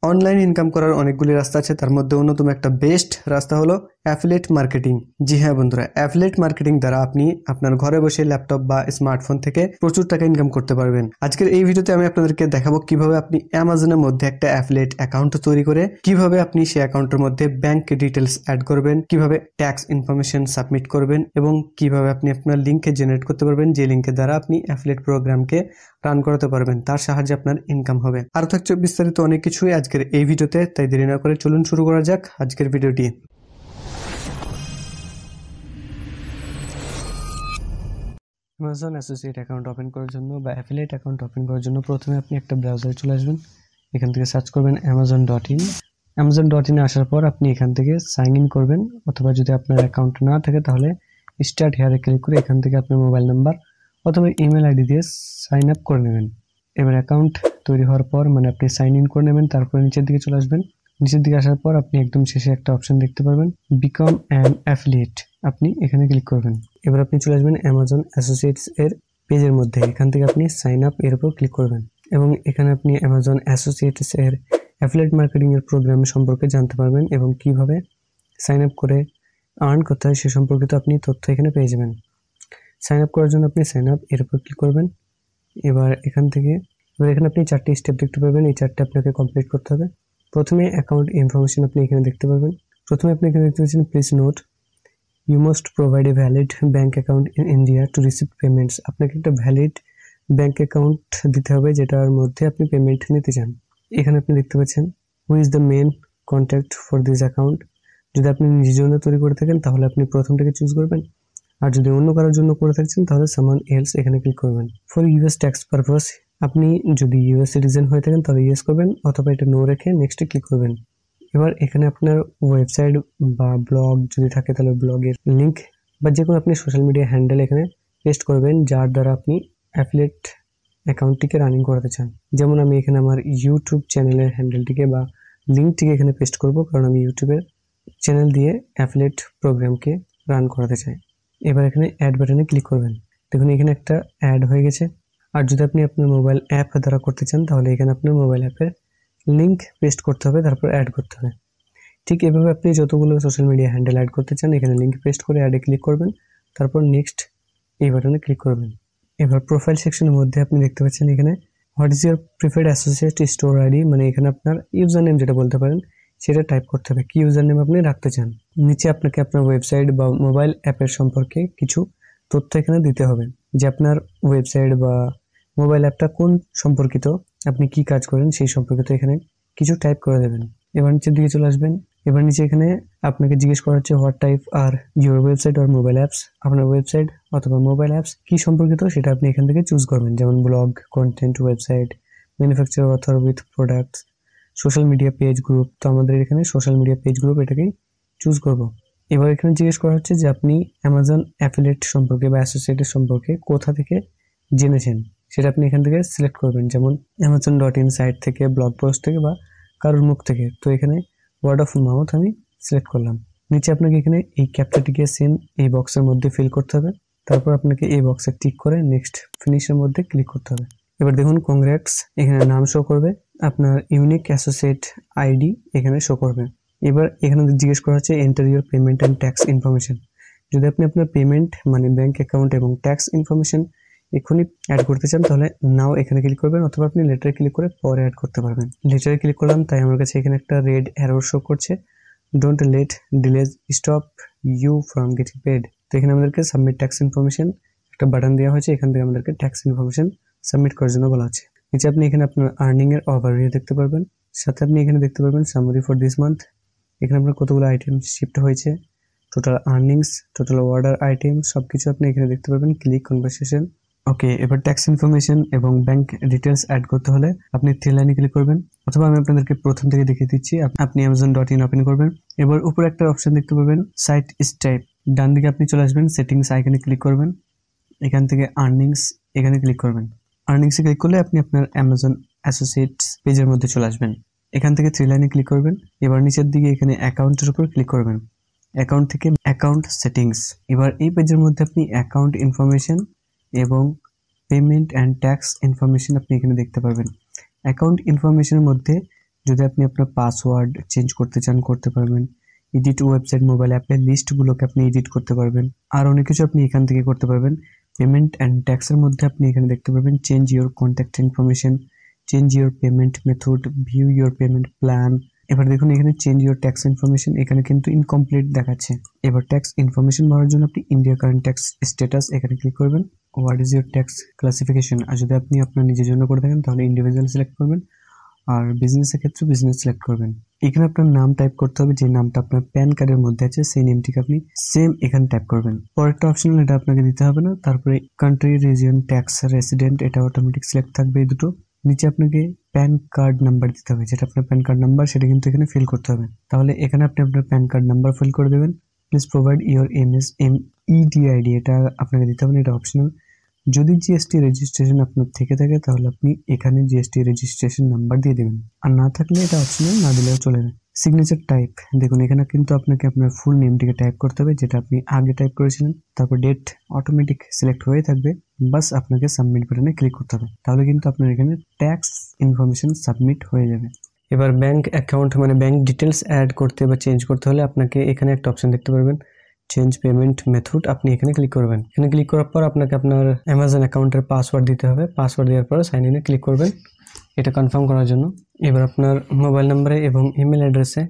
Online income করার অনেকগুলি রাস্তা আছে, তার মধ্যে অন্যতম একটা বেস্ট রাস্তা হলো অ্যাফিলিয়েট মার্কেটিং। জি হ্যাঁ বন্ধুরা, অ্যাফিলিয়েট মার্কেটিং দ্বারা আপনি আপনার ঘরে বসে ল্যাপটপ বা স্মার্টফোন থেকে প্রচুর টাকা ইনকাম করতে পারবেন। আজকের এই ভিডিওতে আমি আপনাদেরকে দেখাবো কিভাবে আপনি অ্যামাজনের মধ্যে একটা অ্যাফিলিয়েট অ্যাকাউন্ট তৈরি করে কিভাবে আপনি সেই অ্যাকাউন্টের মধ্যে ব্যাংক ডিটেলস অ্যাড করবেন, কিভাবে ট্যাক্স ইনফরমেশন সাবমিট করবেন এবং কিভাবে আপনি আপনার লিঙ্কে জেনারেট করতে পারবেন, যে লিঙ্কের দ্বারা আপনি অ্যাফিলিয়েট প্রোগ্রামকে রান করাতে পারবেন, তার সাহায্যে আপনার ইনকাম হবে। আর থাকছে বিস্তারিত অনেক কিছুই আজকের এই ভিডিওতে, তাই দেরি না করে চলুন শুরু করা যাক আজকের ভিডিওটি। অ্যামাজন অ্যাসোসিয়েট অ্যাকাউন্ট ওপেন করার জন্য বা অ্যাফিলিয়েট অ্যাকাউন্ট ওপেন করার জন্য প্রথমে আপনি একটা ব্রাউজারে চলে আসবেন। এখান থেকে সার্চ করবেন amazon.in। amazon.in এ আসার পর আপনি এখান থেকে সাইন ইন করবেন, অথবা যদি আপনার অ্যাকাউন্ট না থাকে তাহলে স্টার্ট হেয়ারে ক্লিক করে এখান থেকে আপনার মোবাইল নাম্বার অথবা ইমেল আইডি দিয়ে সাইন আপ করে নেবেন। এবার অ্যাকাউন্ট তৈরি হওয়ার পর মানে আপনি সাইন ইন করে নেবেন, তারপরে নিচের দিকে চলে আসবেন। নিচের দিকে আসার পর আপনি একদম শেষে একটা অপশন দেখতে পারবেন, বিকাম অ্যান অ্যাফিলিয়েট। আপনি এখানে ক্লিক করবেন। এবার আপনি চলে আসবেন অ্যামাজন অ্যাসোসিয়েটস এর পেজের মধ্যে। এখান থেকে আপনি সাইন আপ এর উপর ক্লিক করবেন এবং এখানে আপনি অ্যামাজন অ্যাসোসিয়েটস এর অ্যাফিলিয়েট মার্কেটিং এর প্রোগ্রাম সম্পর্কে জানতে পারবেন এবং কিভাবে সাইন আপ করে আর্ন করতে হয় সে সম্পর্কিত আপনি তথ্য এখানে পেয়ে যাবেন। সাইন আপ করার জন্য আপনি সাইন আপ এর উপর ক্লিক করবেন। এবার এখানে আপনি 4টি স্টেপ দেখতে পাবেন, এই 4টি আপনাকে কমপ্লিট করতে হবে। প্রথমে অ্যাকাউন্ট ইনফরমেশন আপনি এখানে দেখতে পাবেন। প্রথমে আপনি এখানে দেখতে পাচ্ছেন please note you must provide a valid bank account in India to receive payments. আপনাকে একটা ভ্যালিড ব্যাঙ্ক অ্যাকাউন্ট দিতে হবে যেটার মধ্যে আপনি পেমেন্ট নিতে চান। এখানে আপনি দেখতে পাচ্ছেন who is the main contact for this account. যদি আপনি নিজের জন্য তৈরি করে থাকেন তাহলে আপনি প্রথমটাকে চুজ করবেন, আর যদি অন্য কারোর জন্য করে থাকছেন তাহলে সামান এলস এখানে ক্লিক করবেন। ফর ইউএস ট্যাক্স পারপাস, আপনি যদি ইউএস সিটিজেন হয়ে থাকেন তাহলে ইয়েস করবেন, অথবা এটা নো রেখে নেক্সটে ক্লিক করবেন। এবার এখানে আপনার ওয়েবসাইট বা ব্লগ যদি থাকে তাহলে ব্লগের লিঙ্ক বা যে কোনো আপনি সোশ্যাল মিডিয়া হ্যান্ডেল এখানে পেস্ট করবেন যার দ্বারা আপনি অ্যাফিলিয়েট অ্যাকাউন্টটিকে রানিং করাতে চান। যেমন আমি এখানে আমার ইউটিউব চ্যানেলের হ্যান্ডেলটিকে বা লিঙ্কটিকে এখানে পেস্ট করব, কারণ আমি ইউটিউবের চ্যানেল দিয়ে অ্যাফিলিয়েট প্রোগ্রামকে রান করাতে চাই। এবার এখানে অ্যাড বাটনে ক্লিক করবেন। দেখুন এখানে একটা অ্যাড হয়ে গেছে। আর যদি আপনি আপনার মোবাইল অ্যাপ দ্বারা করতে চান তাহলে এখানে আপনার মোবাইল অ্যাপের লিঙ্ক পেস্ট করতে হবে, তারপর অ্যাড করতে হবে। ঠিক এভাবে আপনি যতগুলো সোশ্যাল মিডিয়া হ্যান্ডেল অ্যাড করতে চান এখানে লিঙ্ক পেস্ট করে অ্যাডে ক্লিক করবেন, তারপর নেক্সট এই বাটনে ক্লিক করবেন। এবার প্রোফাইল সেকশনের মধ্যে আপনি দেখতে পাচ্ছেন এখানে what is your preferred associate store ID, মানে এখানে আপনার ইউজার নেম যেটা বলতে পারেন সেটা টাইপ করতে হবে, কি ইউজার নেম আপনি রাখতে চান। নিচে আপনাকে আপনার ওয়েবসাইট বা মোবাইল অ্যাপের সম্পর্কে কিছু তথ্য এখানে দিতে হবে, যে আপনার ওয়েবসাইট বা মোবাইল অ্যাপটা কোন সম্পর্কিত, আপনি কি কাজ করেন সেই সম্পর্কিত এখানে কিছু টাইপ করে দেবেন। এবার নিচের দিকে চলে আসবেন। এবার নিচে এখানে আপনাকে জিজ্ঞেস করা হচ্ছে what type are your website or mobile apps, আপনার ওয়েবসাইট অথবা মোবাইল অ্যাপস কি সম্পর্কিত সেটা আপনি এখান থেকে চুজ করবেন, যেমন blog, content, website, manufacture, author with products, social media page group. তো আমাদের এখানে সোশ্যাল মিডিয়া পেজ গ্রুপ এটাকেই চুজ করব। এবার এখানে জিজ্ঞেস করা হচ্ছে যে আপনি অ্যামাজন অ্যাফিলিয়েট সম্পর্কে বা অ্যাসোসিয়েটেড সম্পর্কে কোথা থেকে জেনেছেন, সেটা আপনি এখান থেকে সিলেক্ট করবেন, যেমন amazon.in সাইট থেকে, ব্লগ পোস্ট থেকে বা কারোর মুখ থেকে। তো এখানে ওয়ার্ড অফ মাউথ আমি সিলেক্ট করলাম। নিচে আপনাকে এখানে এই ক্যাপচারটিকে সেম এই বক্সের মধ্যে ফিল করতে হবে, তারপর আপনাকে এই বক্সে টিক করে নেক্সট ফিনিশের মধ্যে ক্লিক করতে হবে। এবার দেখুন কংগ্রেটস, এখানে নাম শো করবে, আপনার ইউনিক অ্যাসোসিয়েট আইডি এখানে শো করবে। এবার এখানে জিজ্ঞেস করা হচ্ছে enter your payment and tax information. যদি আপনি আপনার পেমেন্ট মানে ব্যাংক অ্যাকাউন্ট এবং ট্যাক্স ইনফরমেশন এক্ষুনি অ্যাড করতে চান তাহলে নাও এখানে ক্লিক করবেন, অথবা আপনি লেটারে ক্লিক করে পরে অ্যাড করতে পারবেন। লেটারে ক্লিক করলাম তাই আমার কাছে এখানে একটা রেড অ্যারো শো করছে, don't let delays stop you from getting paid. তো এখানে আমাদেরকে সাবমিট ট্যাক্স ইনফরমেশন একটা বাটন দেওয়া হয়েছে, এখান থেকে আমাদেরকে ট্যাক্স ইনফরমেশন সাবমিট করার জন্য বলা হচ্ছে। নিচে আপনি এখানে আপনার আর্নিং এর ওভারভিউ দেখতে পারবেন, সাথে আপনি এখানে দেখতে পারবেন সামারি ফর দিস মান্থ। এখানে আপনার কতগুলো আইটেম শিফট হয়েছে, total earnings, total order item সবকিছু আপনি এখানে দেখতে পারবেন। Click conversation. ওকে, এবার ট্যাক্স ইনফরমেশন এবং ব্যাংক ডিটেলস অ্যাড করতে হলে আপনি থ্রি লাইনে ক্লিক করবেন, অথবা আমি আপনাদেরকে প্রথম থেকে দেখিয়ে দিচ্ছি। আপনি amazon.in ওপেন করবেন। এবার উপরে একটা অপশন দেখতে পাবেন সাইট স্টাইপ, ডান দিকে আপনি চলে আসবেন, সেটিংস আইকনে ক্লিক করবেন, এখান থেকে আর্নিংস এখানে ক্লিক করবেন। আর্নিংসে ক্লিক করলে আপনি আপনার অ্যামাজন অ্যাসোসিয়েটস পেজের মধ্যে চলে আসবেন। এখান থেকে থ্রি লাইনে ক্লিক করবেন। এবার নিচের দিকে এখানে অ্যাকাউন্টের উপর ক্লিক করবেন, অ্যাকাউন্ট থেকে অ্যাকাউন্ট সেটিংস। এবার এই পেজের মধ্যে আপনি অ্যাকাউন্ট ইনফরমেশন এবং পেমেন্ট অ্যান্ড ট্যাক্স ইনফরমেশন আপনি এখানে দেখতে পারবেন। অ্যাকাউন্ট ইনফরমেশনের মধ্যে যদি আপনি আপনার পাসওয়ার্ড চেঞ্জ করতে চান করতে পারবেন। এডিট ওয়েবসাইট মোবাইল অ্যাপের লিস্টগুলোকে আপনি এডিট করতে পারবেন। আর অনেক কিছু আপনি এখান থেকে করতে পারবেন। পেমেন্ট অ্যান্ড ট্যাক্সের মধ্যে আপনি এখানে দেখতে পারবেন change your contact information, change your payment method, view your payment plan. এবার দেখুন এখানে চেঞ্জ ইউর ট্যাক্স ইনফরমেশন, এখানে কিন্তু ইনকমপ্লিট দেখাচ্ছে। এবার ট্যাক্স ইনফরমেশন ভরার জন্য আপনি ইন্ডিয়া কারেন্ট ট্যাক্স স্ট্যাটাস এখানে ক্লিক করবেন। What is your tax classification, আর যদি আপনি আপনার নিজের জন্য করে থাকেন তাহলে ইন্ডিভিজুয়াল সিলেক্ট করবেন, আর বিজনেসের ক্ষেত্রে বিজনেস সিলেক্ট করবেন। এখানে আপনার নাম টাইপ করতে হবে, যে নামটা আপনার প্যান কার্ডের মধ্যে আছে সেই নেমটিকে আপনি সেম এখানে টাইপ করবেন। পরেরটা অপশনাল, এটা আপনাকে দিতে হবে না। তারপরে কান্ট্রি, রিজিয়ন, ট্যাক্স, রেসিডেন্ট, এটা অটোমেটিক সিলেক্ট থাকবে এই দুটো। নিচে আপনাকে প্যান কার্ড নাম্বার দিতে হবে, যেটা আপনার প্যান কার্ড নাম্বার সেটা কিন্তু এখানে ফিল করতে হবে। তাহলে এখানে আপনি আপনার প্যান কার্ড নাম্বার ফিল করে দেবেন। প্লিজ প্রোভাইড ইউর MEDID, এটা আপনাকে দিতে হবে না, এটা অপশনাল। যদি জিএসটি রেজিস্ট্রেশন আপনার থেকে থাকে তাহলে আপনি এখানে জিএসটি রেজিস্ট্রেশন নাম্বার দিয়ে দেবেন, আর না থাকলে এটা অপশনাল, না দিলেও চলে যায়। সিগনেচার টাইপ, দেখুন এখানে কিন্তু আপনাকে আপনার ফুল নেমটিকে টাইপ করতে হবে, যেটা আপনি আগে টাইপ করেছিলেন। তারপর ডেট অটোমেটিক সিলেক্ট হয়ে থাকবে, বাস আপনাকে সাবমিট বাটনে ক্লিক করতে হবে, তাহলে কিন্তু আপনার এখানে ট্যাক্স ইনফরমেশন সাবমিট হয়ে যাবে। এবার ব্যাংক অ্যাকাউন্ট মানে ব্যাংক ডিটেলস অ্যাড করতে বা চেঞ্জ করতে হলে আপনাকে এখানে একটা অপশন দেখতে পারবেন, চেঞ্জ পেমেন্ট মেথড, আপনি এখানে ক্লিক করবেন। এখানে ক্লিক করার পর আপনাকে আপনার অ্যামাজন অ্যাকাউন্টের পাসওয়ার্ড দিতে হবে। পাসওয়ার্ড দেওয়ার পর সাইন ইনে ক্লিক করবেন, এটা কনফার্ম করার জন্য। এবার আপনার মোবাইল নাম্বারে এবং ইমেল অ্যাড্রেসে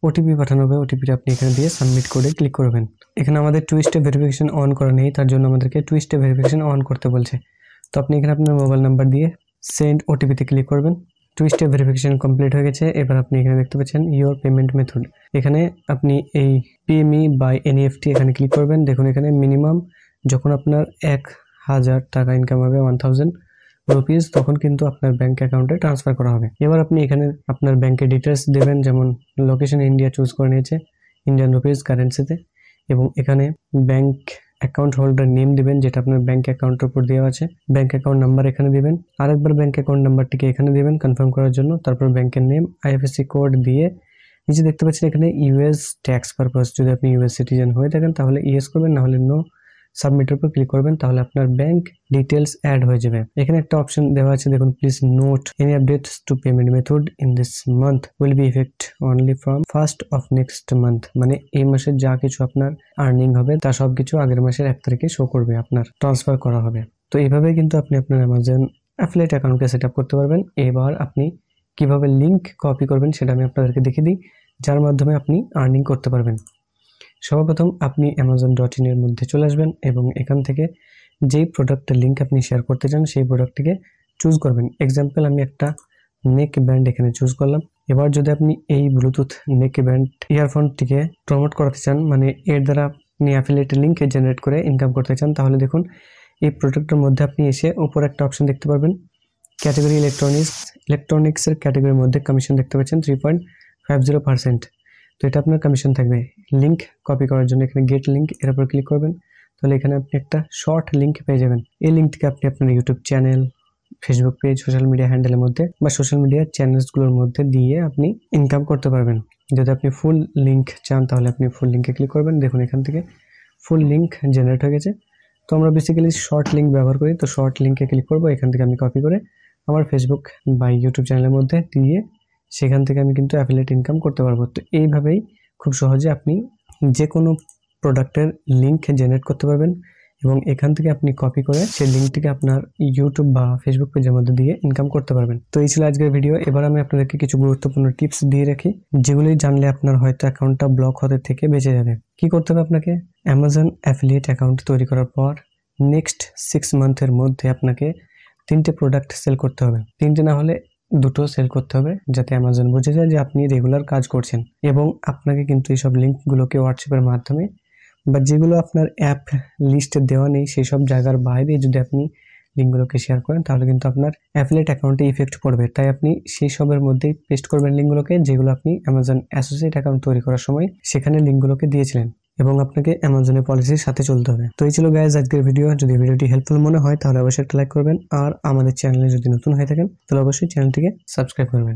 ওটিপি পাঠানো হবে, ওটিপিটা আপনি এখানে দিয়ে সাবমিট করে ক্লিক করবেন। এখানে আমাদের 2 স্টেপ ভেরিফিকেশন অন করা নেই, তার জন্য আমাদেরকে 2 স্টেপ ভেরিফিকেশন অন করতে বলছে। তো আপনি এখানে আপনার মোবাইল নাম্বার দিয়ে সেন্ড ওটিপিতে ক্লিক করবেন। 2 স্টেপ ভেরিফিকেশন কমপ্লিট হয়ে গেছে। এবার আপনি এখানে দেখতে পাচ্ছেন ইউর পেমেন্ট মেথড, এখানে আপনি এই PME বাই NEFT এখানে ক্লিক করবেন। দেখুন এখানে মিনিমাম যখন আপনার 1000 টাকা ইনকাম হবে 1000 রুপিস, তখন কিন্তু আপনার ব্যাংক অ্যাকাউন্টে ট্রান্সফার করা হবে। এবার আপনি এখানে আপনার ব্যাংকের ডিটেলস দেবেন, যেমন লোকেশন ইন্ডিয়া চুজ করে নিয়েছে ইন্ডিয়ান রুপিস কারেন্সিতে, এবং এখানে ব্যাংক অ্যাকাউন্ট হোল্ডার নেম দিবেন, যেটা আপনার ব্যাংক অ্যাকাউন্টের উপর দেওয়া আছে। ব্যাংক অ্যাকাউন্ট নাম্বার এখানে দিবেন, আরেকবার ব্যাংক অ্যাকাউন্ট নাম্বারটিকে এখানে দিবেন কনফার্ম করার জন্য। তারপর ব্যাংকের নেম, IFSC কোড দিয়ে নিচে দেখতে পাচ্ছেন এখানে US ট্যাক্স পারপাস, যদি আপনি US সিটিজেন হয়ে থাকেন তাহলে ইয়েস করবেন, না হলে নো। সাবমিটের উপর ক্লিক করবেন, তাহলে আপনার ব্যাংক ডিটেলস অ্যাড হয়ে যাবে। এখানে একটা অপশন দেওয়া আছে, দেখুন please note any updates two payment method in this month will be effect only from 1st of next month, মানে এই মাসের যা কিছু আপনার আর্নিং হবে তা সব কিছু আগের মাসের 1 তারিখে শো করবে, আপনার ট্রান্সফার করা হবে। তো এইভাবে কিন্তু আপনি আপনার অ্যামাজন অ্যাফিলিয়েট অ্যাকাউন্টকে সেট আপ করতে পারবেন। এবার আপনি কিভাবে লিঙ্ক কপি করবেন সেটা আমি আপনাদেরকে দেখিয়ে দিই, যার মাধ্যমে আপনি আর্নিং করতে পারবেন। সর্বপ্রথম আপনি amazon.in এর মধ্যে চলে আসবেন এবং এখান থেকে যেই প্রোডাক্টের লিঙ্ক আপনি শেয়ার করতে চান সেই প্রোডাক্টটিকে চুজ করবেন। এক্সাম্পল আমি একটা নেক ব্যান্ড এখানে চুজ করলাম। এবার যদি আপনি এই ব্লুটুথ নেক ব্যান্ড ইয়ারফোনটিকে প্রমোট করতে চান, মানে এর দ্বারা আপনি অ্যাফিলিয়েট লিঙ্ক জেনারেট করে ইনকাম করতে চান, তাহলে দেখুন এই প্রোডাক্টের মধ্যে আপনি এসে উপর একটা অপশন দেখতে পারবেন, ক্যাটাগরি ইলেকট্রনিক্সের ক্যাটাগরির মধ্যে কমিশন দেখতে পাচ্ছেন 3.50%। তো এটা আপনার কমিশন থাকবে। লিঙ্ক কপি করার জন্য এখানে গেট লিঙ্ক এর উপর ক্লিক করবেন, তাহলে এখানে আপনি একটা শর্ট লিঙ্ক পেয়ে যাবেন। এই লিঙ্কটিকে আপনি আপনার YouTube channel, Facebook page, social media হ্যান্ডেলের মধ্যে বা সোশ্যাল মিডিয়া চ্যানেলসগুলোর মধ্যে দিয়ে আপনি ইনকাম করতে পারবেন। যদি আপনি ফুল লিঙ্ক চান তাহলে আপনি ফুল লিঙ্কে ক্লিক করবেন। দেখুন এখান থেকে ফুল লিঙ্ক জেনারেট হয়ে গেছে। তো আমরা বেসিক্যালি শর্ট লিঙ্ক ব্যবহার করি, তো শর্ট লিঙ্কে ক্লিক করবো। এখান থেকে আমি কপি করে আমার ফেসবুক বা ইউটিউব চ্যানেলের মধ্যে দিয়ে সেখান থেকে আমি কিন্তু অ্যাফিলিয়েট ইনকাম করতে পারবো। তো এইভাবেই খুব সহজে আপনি যে কোনো প্রোডাক্টের লিঙ্ক জেনারেট করতে পারবেন এবং এখান থেকে আপনি কপি করে সেই লিঙ্কটিকে আপনার ইউটিউব বা ফেসবুক পেজের মধ্যে দিয়ে ইনকাম করতে পারবেন। তো এই ছিল আজকের ভিডিও। এবার আমি আপনাদেরকে কিছু গুরুত্বপূর্ণ টিপস দিয়ে রাখি, যেগুলি জানলে আপনার হয়তো অ্যাকাউন্টটা ব্লক হতে থেকে বেঁচে যাবে। কি করতে হবে আপনাকে? অ্যামাজন অ্যাফিলিয়েট অ্যাকাউন্ট তৈরি করার পর নেক্সট 6 মান্থের মধ্যে আপনাকে 3টে প্রোডাক্ট সেল করতে হবে। 3টে না হলে 2টো সেল করতে হবে, যাতে অ্যামাজন বুঝে যায় যে আপনি রেগুলার কাজ করছেন। এবং আপনাকে কিন্তু এইসব লিঙ্কগুলোকে হোয়াটসঅ্যাপের মাধ্যমে বা যেগুলো আপনার অ্যাপ লিস্টে দেওয়া নেই সেই সব জায়গার বাইরে যদি আপনি লিঙ্কগুলোকে শেয়ার করেন তাহলে কিন্তু আপনার অ্যাফিলিয়েট অ্যাকাউন্টে ইফেক্ট পড়বে। তাই আপনি সেই সবের মধ্যেই পেস্ট করবেন লিঙ্কগুলোকে, যেগুলো আপনি অ্যামাজন অ্যাসোসিয়েট অ্যাকাউন্ট তৈরি করার সময় সেখানে লিঙ্কগুলোকে দিয়েছিলেন, এবং আপনাকে অ্যামাজনের পলিসির সাথে চলতে হবে। তো এই ছিল গাইজ আজকের ভিডিও। যদি ভিডিওটি হেল্পফুল মনে হয় তাহলে অবশ্যই একটা লাইক করবেন, আর আমাদের চ্যানেলে যদি নতুন হয়ে থাকেন তাহলে অবশ্যই চ্যানেলটিকে সাবস্ক্রাইব করবেন।